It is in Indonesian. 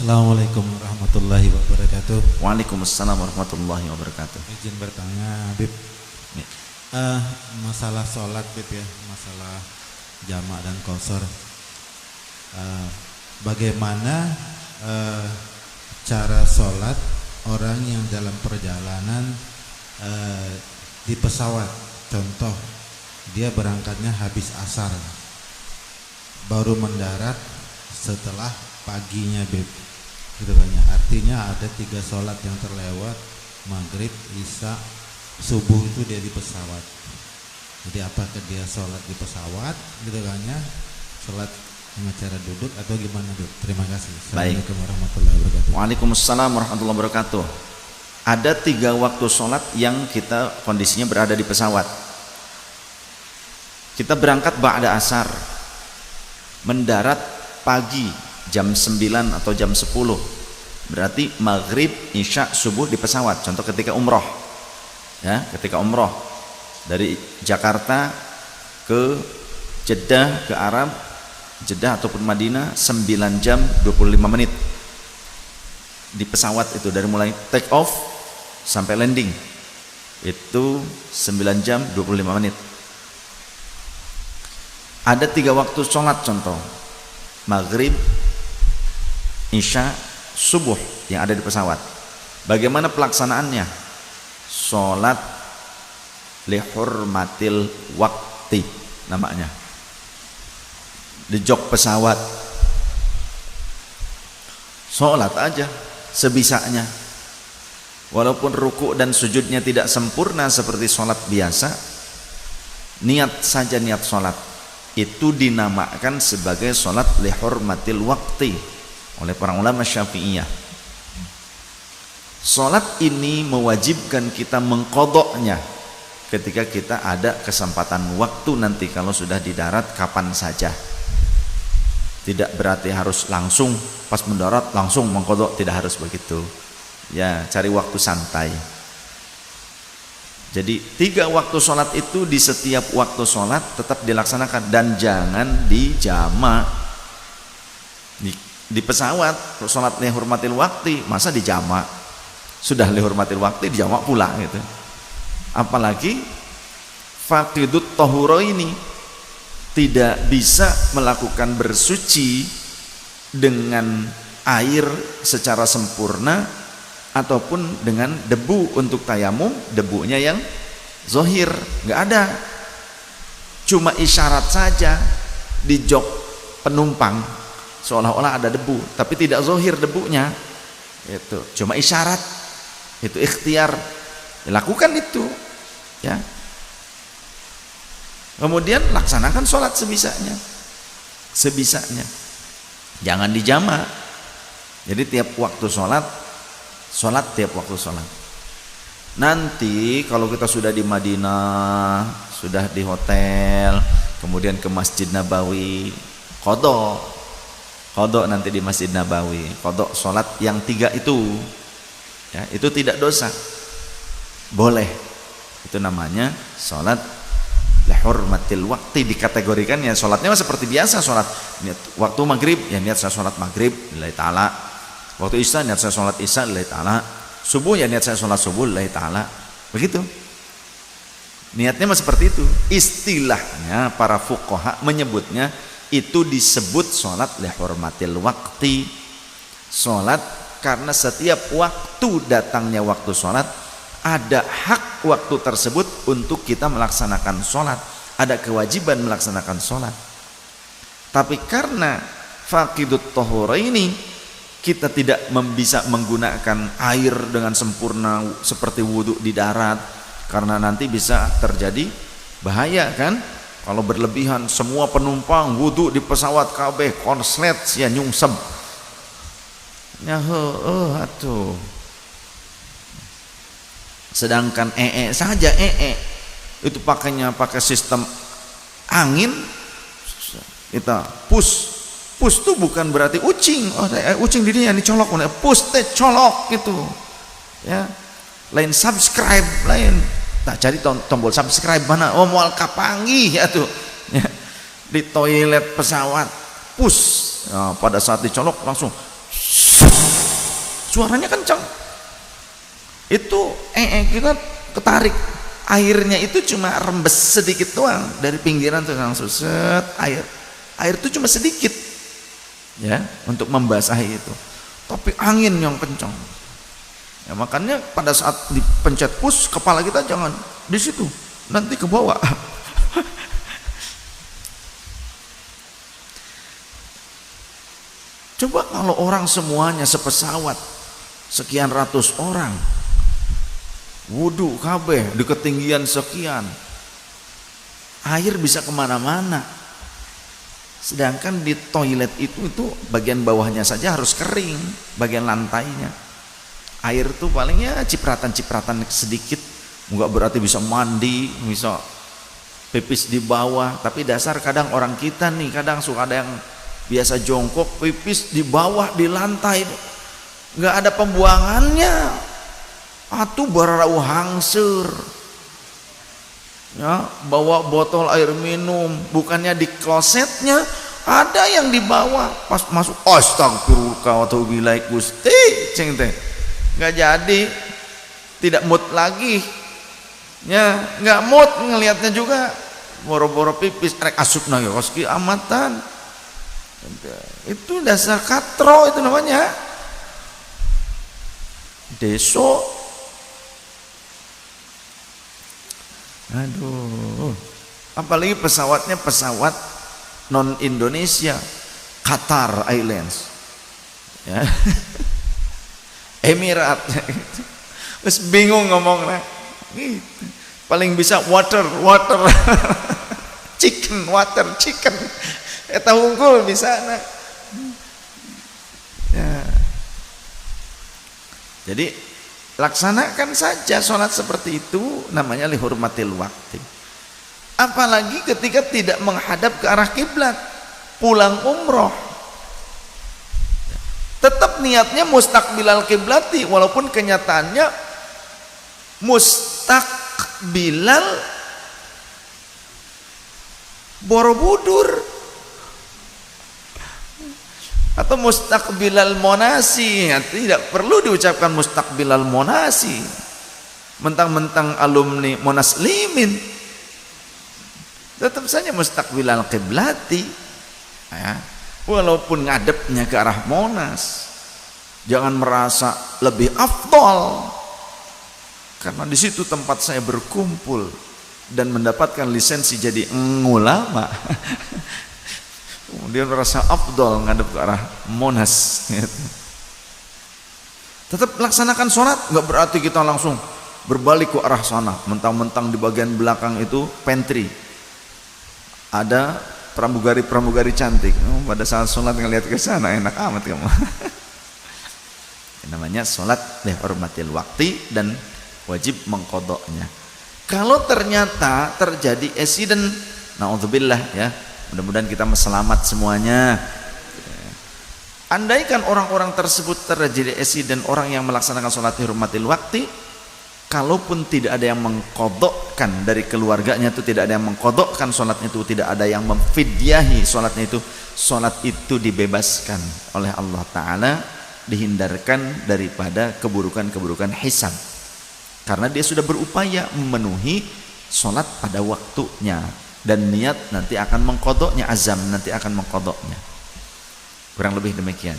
Assalamualaikum warahmatullahi wabarakatuh. Waalaikumsalam warahmatullahi wabarakatuh. Izin bertanya, Habib. Masalah sholat, Habib ya, masalah jamak dan qasar. Bagaimana cara sholat orang yang dalam perjalanan di pesawat? Contoh, dia berangkatnya habis asar, baru mendarat setelah paginya, Beb, gitu kan ya. Artinya ada 3 sholat yang terlewat, maghrib, isya, subuh itu dia di pesawat. Jadi apakah dia sholat di pesawat, gitu kan ya, sholat dengan cara duduk atau gimana, Beb? Terima kasih. Assalamualaikum warahmatullahi wabarakatuh. Waalaikumsalam warahmatullahi wabarakatuh. Ada 3 waktu sholat yang kita kondisinya berada di pesawat. Kita berangkat ba'da asar, mendarat pagi jam 9 atau jam 10, berarti maghrib, isya, subuh di pesawat. Contoh ketika umroh ya, ketika umroh dari Jakarta ke Jeddah, ke Arab, Jeddah ataupun Madinah 9 jam 25 menit di pesawat itu, dari mulai take off sampai landing itu 9 jam 25 menit. Ada 3 waktu sholat, contoh maghrib, isya, subuh yang ada di pesawat. Bagaimana pelaksanaannya? Sholat lihurmatil wakti namanya, di jok pesawat. Sholat aja sebisanya, walaupun ruku dan sujudnya tidak sempurna seperti sholat biasa, niat saja, niat sholat itu dinamakan sebagai sholat lihurmatil wakti oleh para ulama Syafi'iyah. Sholat ini mewajibkan kita mengqadha'nya ketika kita ada kesempatan waktu nanti, kalau sudah di darat kapan saja. Tidak berarti harus langsung pas mendarat langsung mengqadha', tidak harus begitu ya, cari waktu santai. Jadi 3 waktu sholat itu di setiap waktu sholat tetap dilaksanakan dan jangan dijamak. Di pesawat sholat lihurmatil waktu masa dijamak? Sudah lihurmatil waktu dijamak pula gitu. Apalagi faqidut tahuro ini tidak bisa melakukan bersuci dengan air secara sempurna ataupun dengan debu untuk tayamum, debunya yang zohir nggak ada, cuma isyarat saja di jok penumpang seolah-olah ada debu tapi tidak zohir debunya, itu cuma isyarat, itu ikhtiar, dilakukan itu ya. Kemudian laksanakan sholat sebisanya, jangan dijamak. Jadi tiap waktu sholat tiap waktu sholat. Nanti kalau kita sudah di Madinah, sudah di hotel, kemudian ke Masjid Nabawi, qadha nanti di Masjid Nabawi, qadha sholat yang 3 itu ya, itu tidak dosa, boleh. Itu namanya sholat lihurmatil waktu. Dikategorikan ya sholatnya seperti biasa sholat. Niat waktu maghrib ya, niat saya sholat maghrib lillahi ta'ala. Waktu isya niat saya sholat isya lillahi ta'ala. Subuh ya niat saya sholat subuh lillahi ta'ala. Begitu niatnya seperti itu. Istilahnya para fuqaha menyebutnya itu disebut sholat lihurmatil waktu. Sholat karena setiap waktu datangnya waktu sholat, ada hak waktu tersebut untuk kita melaksanakan sholat, ada kewajiban melaksanakan sholat. Tapi karena faqidut tahura ini kita tidak bisa menggunakan air dengan sempurna seperti wudhu di darat, karena nanti bisa terjadi bahaya kan, kalau berlebihan semua penumpang wudhu di pesawat kabeh konslet ya nyungsem ya atuh. Sedangkan saja itu pakainya pakai sistem angin, kita push tuh bukan berarti ucing, ucing dirinya dicolok, push teh colok gitu ya. Lain subscribe, lain tak cari tombol subscribe mana, oh moal kapanggih ya tuh ya. Di toilet pesawat push, nah, pada saat dicolok langsung suaranya kencang. Itu kita ketarik, airnya itu cuma rembes sedikit doang dari pinggiran tuh langsung set, air itu cuma sedikit ya untuk membasahi itu, tapi angin yang kencang ya. Makanya pada saat dipencet push, kepala kita jangan di situ, nanti ke bawah. Coba kalau orang semuanya sepesawat, sekian ratus orang, wudu kabeh di ketinggian sekian, air bisa kemana-mana. Sedangkan di toilet itu bagian bawahnya saja harus kering, bagian lantainya. Air tuh palingnya cipratan-cipratan sedikit, nggak berarti bisa mandi, bisa pipis di bawah. Tapi dasar kadang orang kita nih, kadang suka ada yang biasa jongkok pipis di bawah di lantai, nggak ada pembuangannya. Atuh bararau hangsur ya, bawa botol air minum, bukannya di klosetnya, ada yang di bawah, pas masuk astagfirullah wa billahi Gusti ceng teh, nggak jadi, tidak mood lagi ya, nggak mood ngelihatnya juga, boro-boro pipis rek asupna ya koski amatan. Itu dasar katro, itu namanya deso. Aduh, apalagi pesawatnya pesawat non Indonesia, Qatar Airlines ya. Emirat. Terus bingung ngomongnya gitu. Paling bisa water chicken, water chicken, eta unggul bisa nah. Ya. Jadi laksanakan saja sholat seperti itu, namanya lihurmatil wakti. Apalagi ketika tidak menghadap ke arah kiblat, pulang umroh, tetap niatnya mustaqbilal kiblati, walaupun kenyataannya mustaqbilal Borobudur atau mustaqbilal monasi. Ya, tidak perlu diucapkan mustaqbilal monasi, mentang-mentang alumni Monas Limin, tetap saja mustaqbilal kiblati ya, walaupun ngadepnya ke arah Monas. Jangan merasa lebih afdol karena di situ tempat saya berkumpul dan mendapatkan lisensi jadi ulama. Dia merasa afdol ngadep ke arah Monas gitu. Tetap laksanakan sholat, nggak berarti kita langsung berbalik ke arah sana, mentang-mentang di bagian belakang itu pantry ada pramugari cantik. Pada saat sholat ngelihat ke sana enak amat kamu. Namanya sholat lihurmatil wakti dan wajib mengkodoknya. Kalau ternyata terjadi accident, naudzubillah ya, mudah-mudahan kita selamat semuanya. Andaikan orang-orang tersebut terjadi accident, orang yang melaksanakan sholat lihurmatil wakti, kalaupun tidak ada yang mengkodokkan dari keluarganya, itu tidak ada yang mengkodokkan sholatnya, itu tidak ada yang memfidyahi sholatnya, itu sholat itu dibebaskan oleh Allah Ta'ala, dihindarkan daripada keburukan-keburukan hisab, karena dia sudah berupaya memenuhi sholat pada waktunya, dan niat nanti akan mengkodoknya, azam nanti akan mengkodoknya. Kurang lebih demikian.